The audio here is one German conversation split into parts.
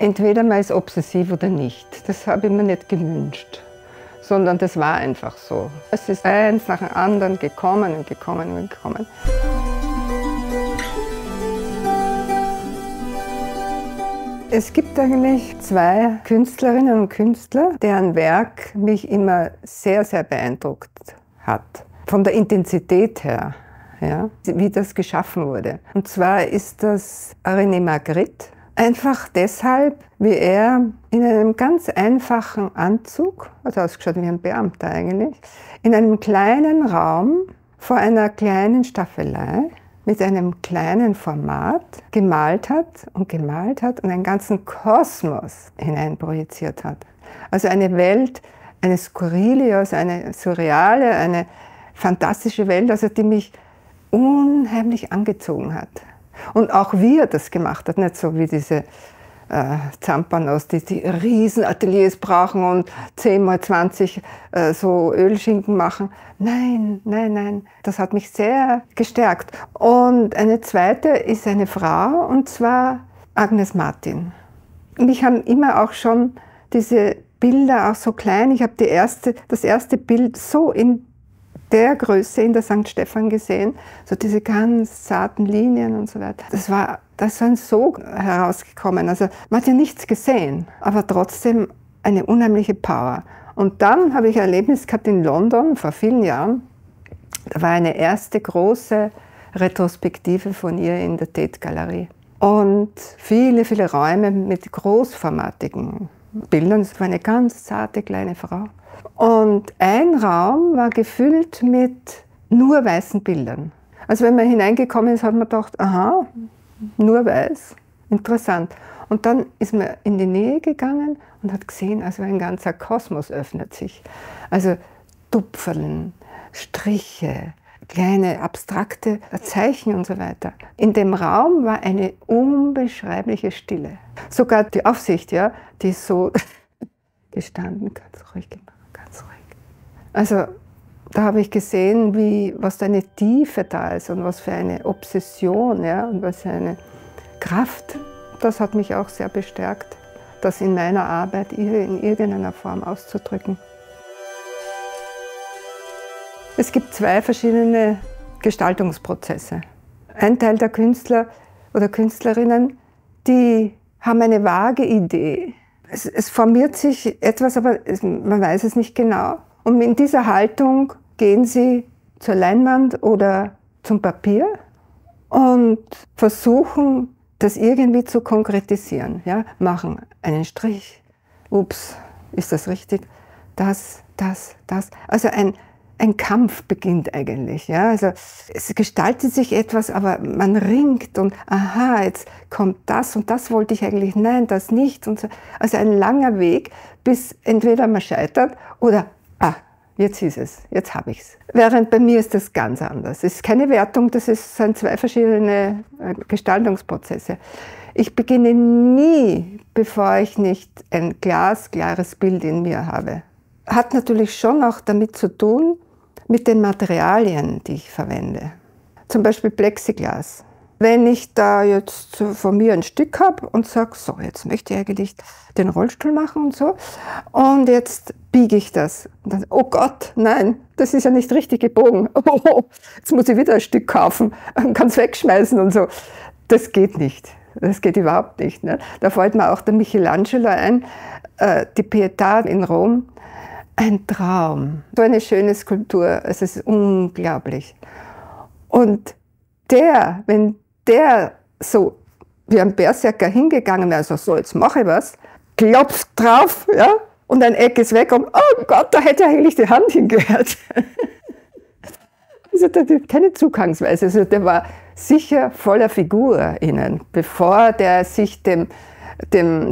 Entweder man ist obsessiv oder nicht. Das habe ich mir nicht gewünscht, sondern das war einfach so. Es ist eins nach dem anderen gekommen und gekommen und gekommen. Es gibt eigentlich zwei Künstlerinnen und Künstler, deren Werk mich immer sehr, sehr beeindruckt hat. Von der Intensität her, ja, wie das geschaffen wurde. Und zwar ist das René Magritte. Einfach deshalb, wie er in einem ganz einfachen Anzug, also ausgeschaut wie ein Beamter eigentlich, in einem kleinen Raum vor einer kleinen Staffelei mit einem kleinen Format gemalt hat und einen ganzen Kosmos hineinprojiziert hat. Also eine Welt, eine skurrile, also eine surreale, eine fantastische Welt, also die mich unheimlich angezogen hat. Und auch wie er das gemacht hat, nicht so wie diese Zampanos, die riesen Ateliers brauchen und 10 mal 20 so Ölschinken machen. Nein, nein, nein, das hat mich sehr gestärkt. Und eine zweite ist eine Frau, und zwar Agnes Martin. Mich haben immer auch schon diese Bilder, auch so klein, ich habe das erste Bild so in der Größe in der St. Stephan gesehen, so diese ganz zarten Linien und so weiter. Da ist so ein Sog herausgekommen. Also man hat ja nichts gesehen, aber trotzdem eine unheimliche Power. Und dann habe ich ein Erlebnis gehabt in London vor vielen Jahren. Da war eine erste große Retrospektive von ihr in der Tate-Galerie. Und viele, viele Räume mit großformatigen Bildern. Es war eine ganz zarte kleine Frau. Und ein Raum war gefüllt mit nur weißen Bildern. Also wenn man hineingekommen ist, hat man gedacht, aha, nur weiß, interessant. Und dann ist man in die Nähe gegangen und hat gesehen, also ein ganzer Kosmos öffnet sich. Also Tupferln, Striche, kleine abstrakte Zeichen und so weiter. In dem Raum war eine unbeschreibliche Stille. Sogar die Aufsicht, ja, die ist so gestanden, ganz ruhig gemacht. Also da habe ich gesehen, was da eine Tiefe da ist und was für eine Obsession, ja, und was für eine Kraft. Das hat mich auch sehr bestärkt, das in meiner Arbeit in irgendeiner Form auszudrücken. Es gibt zwei verschiedene Gestaltungsprozesse. Ein Teil der Künstler oder Künstlerinnen, die haben eine vage Idee. Es formiert sich etwas, aber man weiß es nicht genau. Und in dieser Haltung gehen sie zur Leinwand oder zum Papier und versuchen, das irgendwie zu konkretisieren. Ja? Machen einen Strich, ups, ist das richtig? Das. Also ein Kampf beginnt eigentlich. Ja? Also es gestaltet sich etwas, aber man ringt und aha, jetzt kommt das und das wollte ich eigentlich, nein, das nicht. Und so. Also ein langer Weg, bis entweder man scheitert oder jetzt ist es, jetzt habe ich es. Während bei mir ist das ganz anders. Es ist keine Wertung, sind zwei verschiedene Gestaltungsprozesse. Ich beginne nie, bevor ich nicht ein glasklares Bild in mir habe. Hat natürlich schon auch damit zu tun, mit den Materialien, die ich verwende. Zum Beispiel Plexiglas. Wenn ich da jetzt von mir ein Stück habe und sage, so, jetzt möchte ich eigentlich den Rollstuhl machen und so, und jetzt biege ich das. Und dann, oh Gott, nein, das ist ja nicht richtig gebogen. Oh, jetzt muss ich wieder ein Stück kaufen und kann es wegschmeißen und so. Das geht nicht. Das geht überhaupt nicht. Ne? Da fällt mir auch der Michelangelo ein, die Pietà in Rom. Ein Traum. So eine schöne Skulptur, es ist unglaublich. Und wenn der so wie ein Berserker hingegangen wäre, so jetzt mache ich was, klopft drauf, ja, und ein Eck ist weg und oh Gott, da hätte eigentlich die Hand hingehört. Also der hat keine Zugangsweise, also der war sicher voller Figur innen, bevor der sich dem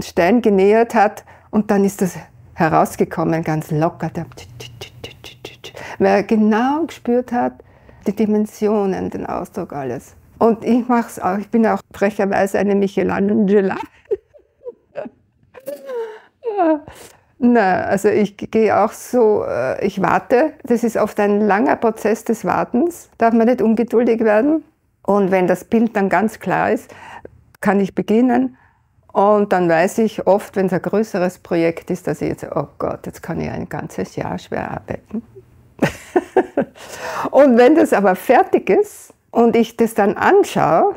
Stein genähert hat, und dann ist das herausgekommen, ganz locker, weil er genau gespürt hat, die Dimensionen, den Ausdruck, alles. Und ich mache es auch, ich bin auch frecherweise eine Michelangela. Na, also ich gehe auch so, ich warte, das ist oft ein langer Prozess des Wartens, darf man nicht ungeduldig werden. Und wenn das Bild dann ganz klar ist, kann ich beginnen Und dann weiß ich oft, wenn es ein größeres Projekt ist, dass ich jetzt, oh Gott, jetzt kann ich ein ganzes Jahr schwer arbeiten. Und wenn das aber fertig ist und ich das dann anschaue,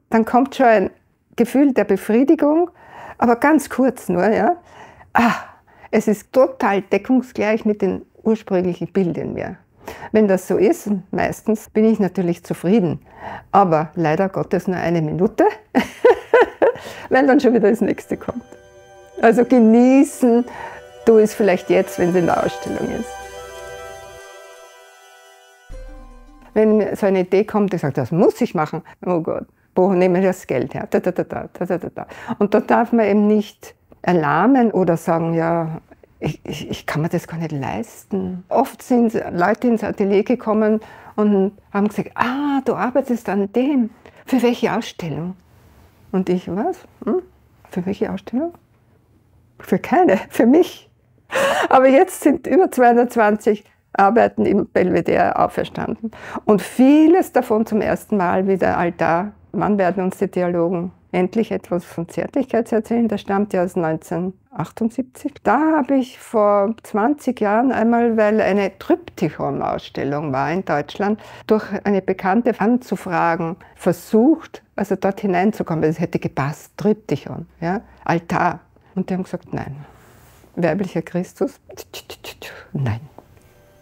dann kommt schon ein Gefühl der Befriedigung, aber ganz kurz nur, ja. Es ist total deckungsgleich mit dem ursprünglichen Bild in mir. Wenn das so ist, meistens bin ich natürlich zufrieden, aber leider Gottes nur eine Minute, weil dann schon wieder das nächste kommt. Also genießen tu es vielleicht jetzt, wenn es in der Ausstellung ist. Wenn mir so eine Idee kommt, ich sage, das muss ich machen, oh Gott, wo nehme ich das Geld her? Und da darf man eben nicht erlahmen oder sagen, ja, ich kann mir das gar nicht leisten. Oft sind Leute ins Atelier gekommen und haben gesagt, du arbeitest an dem. Für welche Ausstellung? Und ich, was? Für welche Ausstellung? Für keine, für mich. Aber jetzt sind über 220 Arbeiten im Belvedere auferstanden. Und vieles davon zum ersten Mal wieder Altar. Wann werden uns die Theologen endlich etwas von Zärtlichkeit erzählen? Das stammt ja aus 1978. Da habe ich vor 20 Jahren einmal, weil eine Tryptychon-Ausstellung war in Deutschland, durch eine Bekannte anzufragen, versucht, also dort hineinzukommen. Das hätte gepasst, Tryptychon, ja, Altar. Und die haben gesagt, nein. Weiblicher Christus? Nein,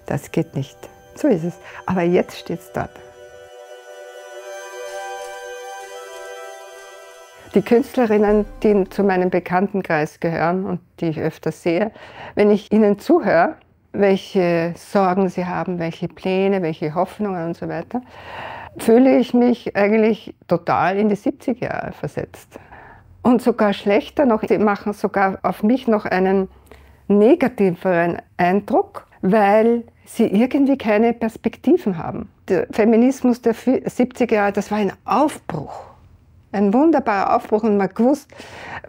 das geht nicht. So ist es. Aber jetzt steht es dort. Die Künstlerinnen, die zu meinem Bekanntenkreis gehören und die ich öfter sehe, wenn ich ihnen zuhöre, welche Sorgen sie haben, welche Pläne, welche Hoffnungen und so weiter, fühle ich mich eigentlich total in die 70er Jahre versetzt. Und sogar schlechter noch, sie machen sogar auf mich noch einen negativeren Eindruck, weil sie irgendwie keine Perspektiven haben. Der Feminismus der 70er Jahre, das war ein Aufbruch. Ein wunderbarer Aufbruch und man gewusst,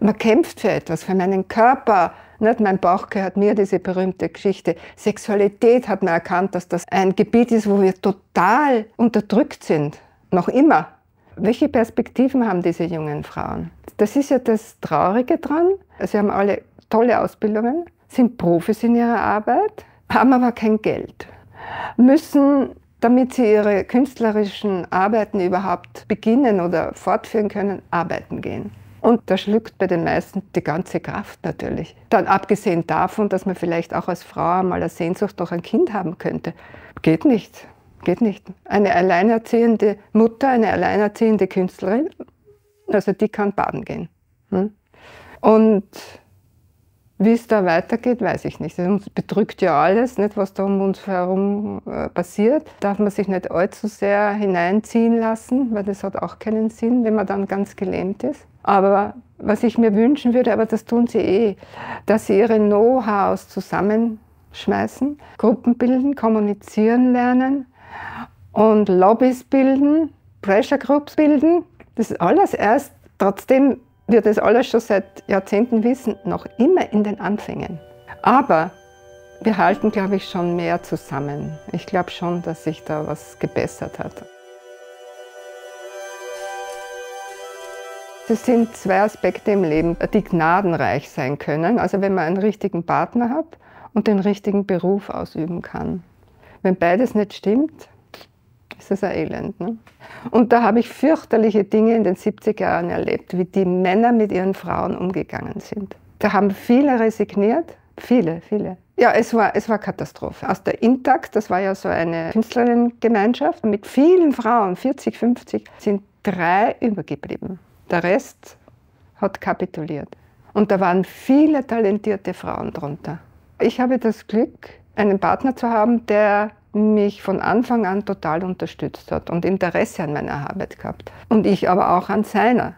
man kämpft für etwas, für meinen Körper. Nicht? Mein Bauch gehört mir, diese berühmte Geschichte. Sexualität hat man erkannt, dass das ein Gebiet ist, wo wir total unterdrückt sind. Noch immer. Welche Perspektiven haben diese jungen Frauen? Das ist ja das Traurige dran. Sie haben alle tolle Ausbildungen, sind Profis in ihrer Arbeit, haben aber kein Geld. Müssen, damit sie ihre künstlerischen Arbeiten überhaupt beginnen oder fortführen können, arbeiten gehen. Und das schluckt bei den meisten die ganze Kraft natürlich. Dann abgesehen davon, dass man vielleicht auch als Frau einmal eine Sehnsucht nach ein Kind haben könnte. Geht nicht, geht nicht. Eine alleinerziehende Mutter, eine alleinerziehende Künstlerin, also die kann baden gehen. Und wie es da weitergeht, weiß ich nicht. Uns bedrückt ja alles, nicht, was da um uns herum passiert. Darf man sich nicht allzu sehr hineinziehen lassen, weil das hat auch keinen Sinn, wenn man dann ganz gelähmt ist. Aber was ich mir wünschen würde, aber das tun sie eh, dass sie ihre Know-hows zusammenschmeißen, Gruppen bilden, kommunizieren lernen und Lobbys bilden, Pressure Groups bilden. Das ist alles erst, trotzdem wir das alles schon seit Jahrzehnten wissen, noch immer in den Anfängen. Aber wir halten, glaube ich, schon mehr zusammen. Ich glaube schon, dass sich da was gebessert hat. Es sind zwei Aspekte im Leben, die gnadenreich sein können. Also wenn man einen richtigen Partner hat und den richtigen Beruf ausüben kann. Wenn beides nicht stimmt, ist das ein Elend. Ne? Und da habe ich fürchterliche Dinge in den 70er Jahren erlebt, wie die Männer mit ihren Frauen umgegangen sind. Da haben viele resigniert, viele. Ja, es war Katastrophe. Aus der Intact, das war ja so eine Künstlerinnengemeinschaft mit vielen Frauen, 40, 50, sind 3 übergeblieben. Der Rest hat kapituliert. Und da waren viele talentierte Frauen drunter. Ich habe das Glück, einen Partner zu haben, der mich von Anfang an total unterstützt hat und Interesse an meiner Arbeit gehabt. Und ich aber auch an seiner.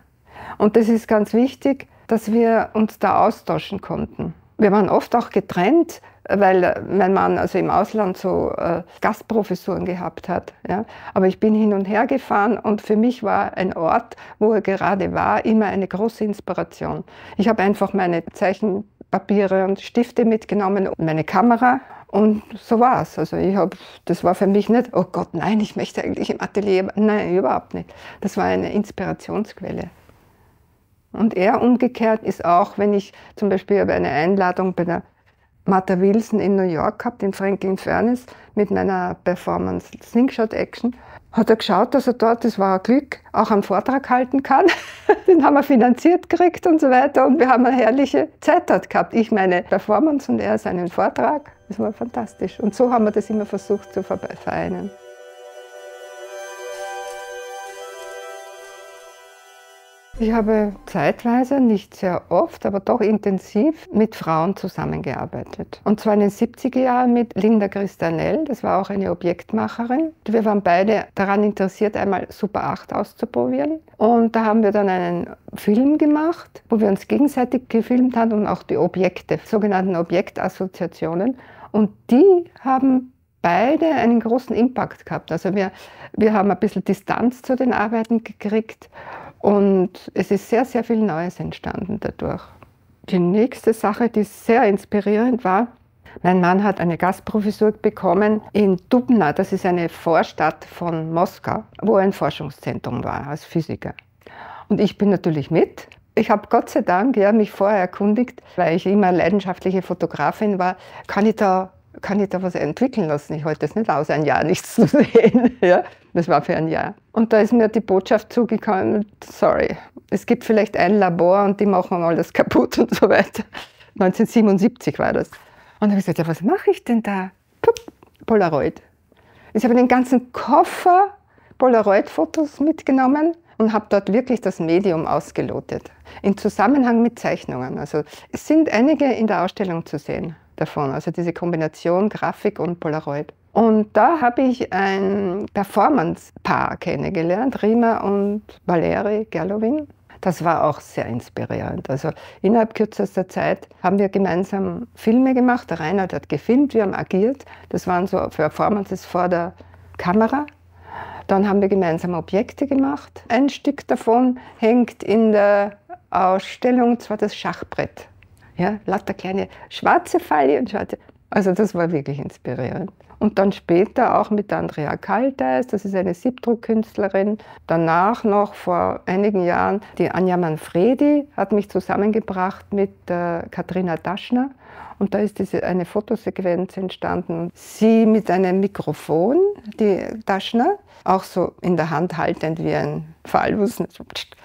Und das ist ganz wichtig, dass wir uns da austauschen konnten. Wir waren oft auch getrennt, weil mein Mann also im Ausland so Gastprofessuren gehabt hat. Ja. Aber ich bin hin und her gefahren und für mich war ein Ort, wo er gerade war, immer eine große Inspiration. Ich habe einfach meine Zeichenpapiere und Stifte mitgenommen und meine Kamera. Und so war es. Also das war für mich nicht, oh Gott, nein, ich möchte eigentlich im Atelier. Nein, überhaupt nicht. Das war eine Inspirationsquelle. Und er umgekehrt ist auch, wenn ich zum Beispiel habe eine Einladung bei der Martha Wilson in New York gehabt, in Franklin Furnace, mit meiner Performance Slingshot Action, hat er geschaut, dass er dort, das war ein Glück, auch einen Vortrag halten kann. Den haben wir finanziert gekriegt und so weiter. Und wir haben eine herrliche Zeit dort gehabt. Ich meine Performance und er seinen Vortrag. Das war fantastisch. Und so haben wir das immer versucht zu vereinen. Ich habe zeitweise, nicht sehr oft, aber doch intensiv mit Frauen zusammengearbeitet. Und zwar in den 70er Jahren mit Linda Cristanell, das war auch eine Objektmacherin. Wir waren beide daran interessiert, einmal Super 8 auszuprobieren. Und da haben wir dann einen Film gemacht, wo wir uns gegenseitig gefilmt haben und auch die Objekte, sogenannten Objektassoziationen. Und die haben beide einen großen Impact gehabt. Also wir haben ein bisschen Distanz zu den Arbeiten gekriegt. Und es ist sehr, sehr viel Neues entstanden dadurch. Die nächste Sache, die sehr inspirierend war, mein Mann hat eine Gastprofessur bekommen in Dubna, das ist eine Vorstadt von Moskau, wo ein Forschungszentrum war als Physiker. Und ich bin natürlich mit. Ich habe Gott sei Dank mich vorher erkundigt, weil ich immer leidenschaftliche Fotografin war, kann ich da was entwickeln lassen? Ich halte das nicht aus, ein Jahr nichts zu sehen. Ja, das war für ein Jahr. Und da ist mir die Botschaft zugekommen, sorry, es gibt vielleicht ein Labor und die machen alles kaputt und so weiter. 1977 war das. Und da habe ich gesagt, ja, was mache ich denn da? Pup, Polaroid. Ich habe den ganzen Koffer Polaroid-Fotos mitgenommen und habe dort wirklich das Medium ausgelotet. In Zusammenhang mit Zeichnungen. Also es sind einige in der Ausstellung zu sehen davon, also diese Kombination Grafik und Polaroid. Und da habe ich ein Performance-Paar kennengelernt, Rima und Valeri Gerlovin. Das war auch sehr inspirierend. Also innerhalb kürzester Zeit haben wir gemeinsam Filme gemacht. Der Reinhard hat gefilmt, wir haben agiert. Das waren so Performances vor der Kamera. Dann haben wir gemeinsam Objekte gemacht. Ein Stück davon hängt in der Ausstellung, zwar das Schachbrett. Ja, lauter kleine schwarze Falle und schwarze. Also das war wirklich inspirierend. Und dann später auch mit Andrea Kalteis, das ist eine Siebdruckkünstlerin. Danach noch vor einigen Jahren die Anja Manfredi hat mich zusammengebracht mit Katrina Daschner. Und da ist eine Fotosequenz entstanden. Sie mit einem Mikrofon, die Daschner, auch so in der Hand haltend wie ein Pfahlwus.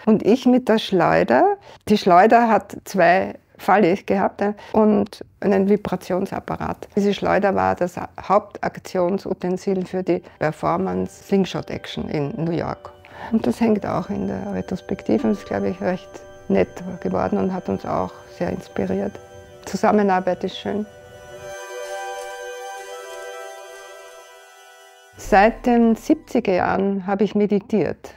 Und ich mit der Schleuder. Die Schleuder hat zwei Falle gehabt und einen Vibrationsapparat. Diese Schleuder war das Hauptaktionsutensil für die Performance Slingshot Action in New York. Und das hängt auch in der Retrospektive und ist, glaube ich, recht nett geworden und hat uns auch sehr inspiriert. Zusammenarbeit ist schön. Seit den 70er Jahren habe ich meditiert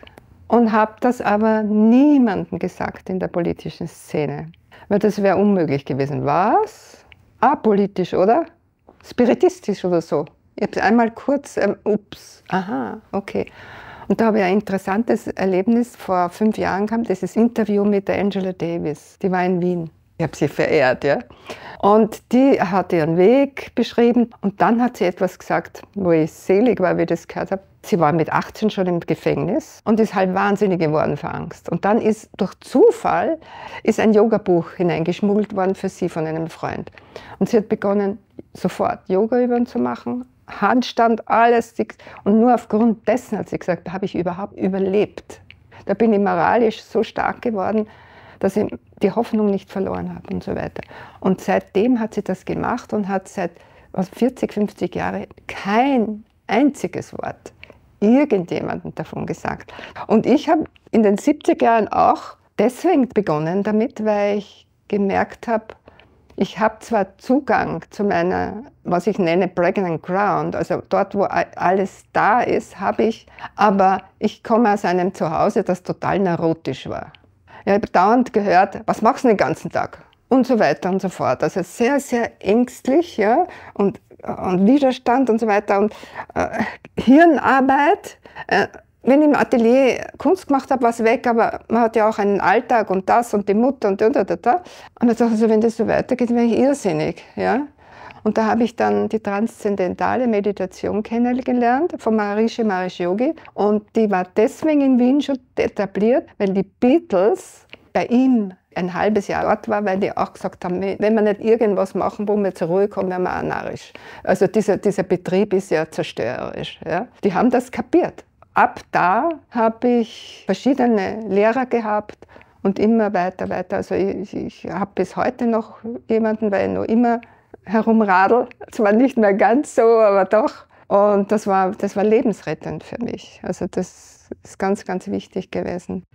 und habe das aber niemandem gesagt in der politischen Szene. Weil das wäre unmöglich gewesen. Was? Apolitisch, oder? Spiritistisch oder so. Ich habe einmal kurz, ups, aha, okay. Und da habe ich ein interessantes Erlebnis vor 5 Jahren gehabt, das ist das Interview mit der Angela Davis. Die war in Wien. Ich habe sie verehrt, ja. Und die hat ihren Weg beschrieben und dann hat sie etwas gesagt, wo ich selig war, wie ich das gehört habe. Sie war mit 18 schon im Gefängnis und ist halt wahnsinnig geworden vor Angst. Und dann ist durch Zufall ein Yoga-Buch hineingeschmuggelt worden für sie von einem Freund. Und sie hat begonnen, sofort Yoga-Übungen zu machen, Handstand, alles. Und nur aufgrund dessen hat sie gesagt, habe ich überhaupt überlebt. Da bin ich moralisch so stark geworden, dass ich die Hoffnung nicht verloren habe und so weiter. Und seitdem hat sie das gemacht und hat seit 40, 50 Jahren kein einziges Wort irgendjemandem davon gesagt. Und ich habe in den 70er Jahren auch deswegen begonnen damit, weil ich gemerkt habe, ich habe zwar Zugang zu meiner, was ich nenne, Pregnant Ground, also dort, wo alles da ist, habe ich, aber ich komme aus einem Zuhause, das total neurotisch war. Ich habe dauernd gehört, was machst du den ganzen Tag? Und so weiter und so fort. Also sehr, sehr ängstlich, ja, und Widerstand und so weiter und Hirnarbeit. Wenn ich im Atelier Kunst gemacht habe, war es weg, aber man hat ja auch einen Alltag und das und die Mutter und da. Und dann dachte ich, also, wenn das so weitergeht, wäre ich irrsinnig. Ja? Und da habe ich dann die transzendentale Meditation kennengelernt von Maharishi Mahesh Yogi. Und die war deswegen in Wien schon etabliert, weil die Beatles bei ihm ein halbes Jahr dort war, weil die auch gesagt haben, wenn wir nicht irgendwas machen, wo wir zur Ruhe kommen, werden wir auch narrisch. Also dieser Betrieb ist ja zerstörerisch. Ja. Die haben das kapiert. Ab da habe ich verschiedene Lehrer gehabt und immer weiter. Also ich habe bis heute noch jemanden, weil ich noch immer herumradel. Zwar nicht mehr ganz so, aber doch. Und das war lebensrettend für mich. Also das ist ganz, ganz wichtig gewesen.